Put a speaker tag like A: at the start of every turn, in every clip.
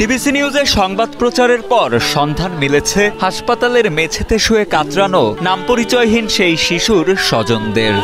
A: DBC নিউজের সংবাদ প্রচারের পর সন্ধান মিলেছে হাসপাতালের মেঝেতে শুয়ে কাতরানো নাম পরিচয়হীন সেই শিশুর স্বজনদের।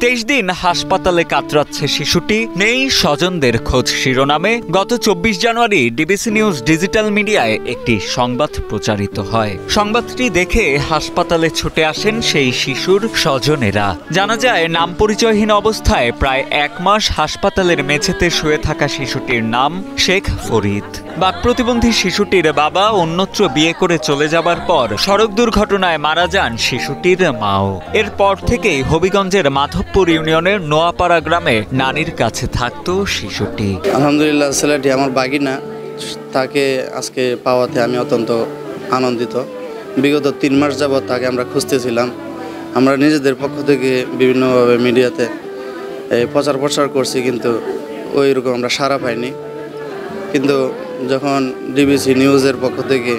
A: 23 দিন হাসপাতালে কাতরাচ্ছে শিশুটি, নেই স্বজনদের খোঁজ শিরোনামে গত 24 জানুয়ারি ডিবিসি নিউজ ডিজিটাল মিডিয়ায় একটি সংবাদ প্রচারিত হয়। সংবাদটি দেখে হাসপাতালে ছুটে আসেন সেই শিশুর স্বজনেরা। জানা যায় নাম পরিচয়হীন অবস্থায় প্রায় 1 মাস হাসপাতালের মেঝেতে শুয়ে থাকা শিশুটির নাম শেখ ফরিদ। বাকপ্রতিবন্ধী শিশুটির বাবা অন্যত্র বিয়ে করে চলে যাবার পর সড়ক দুর্ঘটনায় মারা যান শিশুটির মাও। এরপর থেকেই হবিগঞ্জের মাধবপুর ইউনিয়নের নোয়াপাড়া গ্রামে নানির কাছে থাকতো শিশুটি।
B: আলহামদুলিল্লাহ, ছেলেটি আমার বাগিনা, তাকে আজকে পাওয়াতে আমি অত্যন্ত আনন্দিত। বিগত 3 মাস যাবৎ তাকে আমরা খুঁজতেছিলাম। আমরা নিজেদের পক্ষ থেকে বিভিন্নভাবে মিডিয়াতে প্রচার করছি, কিন্তু ওই রকম আমরা সাড়া পাইনি। কিন্তু যখন ডিবিসি নিউজের পক্ষ থেকে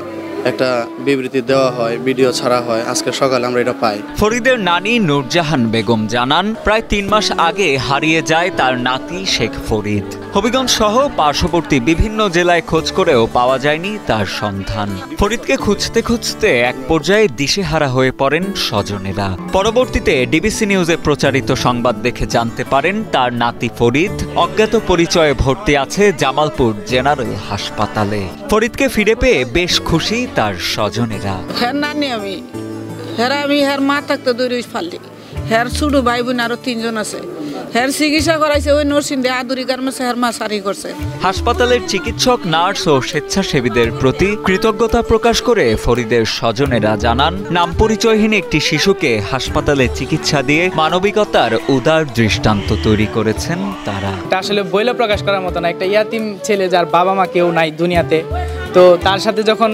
B: একটা বিবৃতি দেওয়া হয়, ভিডিও ছাড়া হয়, আজকে সকালে আমরা এটা পাই।
A: ফরিদের নানি নূরজাহান বেগম জানান, প্রায় 3 মাস আগে হারিয়ে যায় তার নাতি শেখ ফরিদ। হবিগঞ্জ সহ পার্শ্ববর্তী বিভিন্ন জেলায় খোঁজ করেও পাওয়া যায়নি তার সন্ধান। ফরিদকে খুঁজতে খুঁজতে এক পর্যায়ে দিশেহারা হয়ে পড়েন স্বজনেরা। পরবর্তীতে ডিবিসি নিউজে প্রচারিত সংবাদ দেখে জানতে পারেন তার নাতি ফরিদ অজ্ঞাত পরিচয়ে ভর্তি আছে জামালপুর জেনারেল হাসপাতালে। ফরিদকে ফিরে পেয়ে বেশ খুশি তার স্বজনেরা।
C: আমি মা থাকতে দৌড়ে ফালি, হের ছোট ভাই বোন আরো 3 জন আছে। হের চিকিৎসা করাইছে ওই নরসিংদী আদুরি গার্মেন্টসে, হের মা সারি করছে।
A: হাসপাতালের চিকিৎসক, নার্স ও স্বেচ্ছাসেবীদের প্রতি কৃতজ্ঞতা প্রকাশ করে ফরিদের স্বজনেরা জানান, নাম পরিচয়হীন একটি শিশুকে হাসপাতালে চিকিৎসা দিয়ে মানবিকতার উদার দৃষ্টান্ত তৈরি করেছেন তারা।
D: এটা আসলে বইলে প্রকাশ করার মতো না। একটা ইয়াতিম ছেলে যার বাবা মা কেউ নাই দুনিয়াতে, তো তার সাথে যখন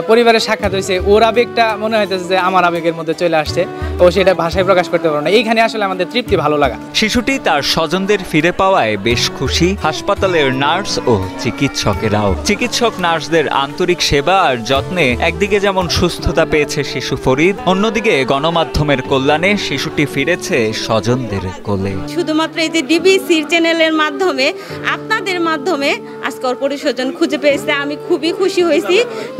D: পরিবারের সাক্ষাৎ হয়েছে, ওর আবেগটা মনে হইতেছে যে আমার আবেগের মধ্যে চলে আসছে। ও সেটা ভাষায় প্রকাশ করতে পারো না। এইখানে আসলে আমাদের তৃপ্তি, ভালো লাগা।
A: শিশুটি তার স্বজনদের ফিরে পাওয়ায় বেশ খুশি হাসপাতালের নার্স ও চিকিৎসকেরাও। চিকিৎসক নার্সদের আন্তরিক সেবা আর যত্নে একদিকে যেমন সুস্থতা পেয়েছে শিশু ফরিদ, অন্যদিকে গণমাধ্যমের কল্যাণে শিশুটি ফিরেছে স্বজনদের কোলে।
E: শুধুমাত্র এই যে ডিবিসির চ্যানেলের মাধ্যমে, আপনাদের মাধ্যমে আজকে ওর পরিস্বজন খুঁজে পেয়েছে। আমি খুবই খুশি হয়েছি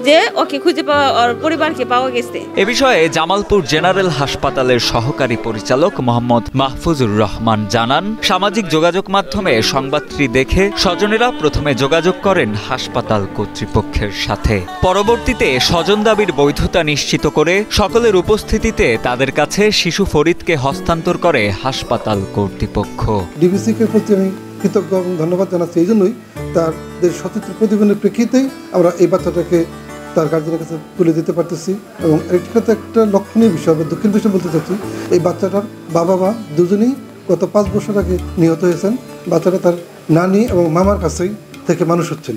E: যে ওকে খুঁজে পাওয়া, ওর পরিবারকে পাওয়া গেছে।
A: এ বিষয়ে জামালপুর জেনারেল হাসপাতালের সহকারী পরিচালক মোহাম্মদ মাহফুজুর রহমান জানান, সামাজিক যোগাযোগ মাধ্যমে সংবাদটি দেখে স্বজনেরা প্রথমে যোগাযোগ করেন হাসপাতাল কর্তৃপক্ষের সাথে। পরবর্তীতে স্বজন দাবির বৈধতা নিশ্চিত করে সকলের উপস্থিতিতে তাদের কাছে শিশু ফরিদকে হস্তান্তর করে হাসপাতাল কর্তৃপক্ষ।
F: ডিবিসিকে প্রতি আমি কৃতজ্ঞ এবং ধন্যবাদ জানাচ্ছি। এই জন্যই তাদের সচিত্র প্রতিবেদনের প্রেক্ষিতেই আমরা এই বাচ্চাটাকে তার গার্জেনের কাছে তুলে দিতে পারতেছি। এবং এটাতে একটা লক্ষণীয় বিষয়, দুঃখের বিষয় বলতে চাচ্ছি, এই বাচ্চাটার বাবা মা দুজনেই গত 5 বছর আগে নিহত হয়েছেন। বাচ্চাটা তার নানি এবং মামার কাছেই থেকে মানুষ হচ্ছেন।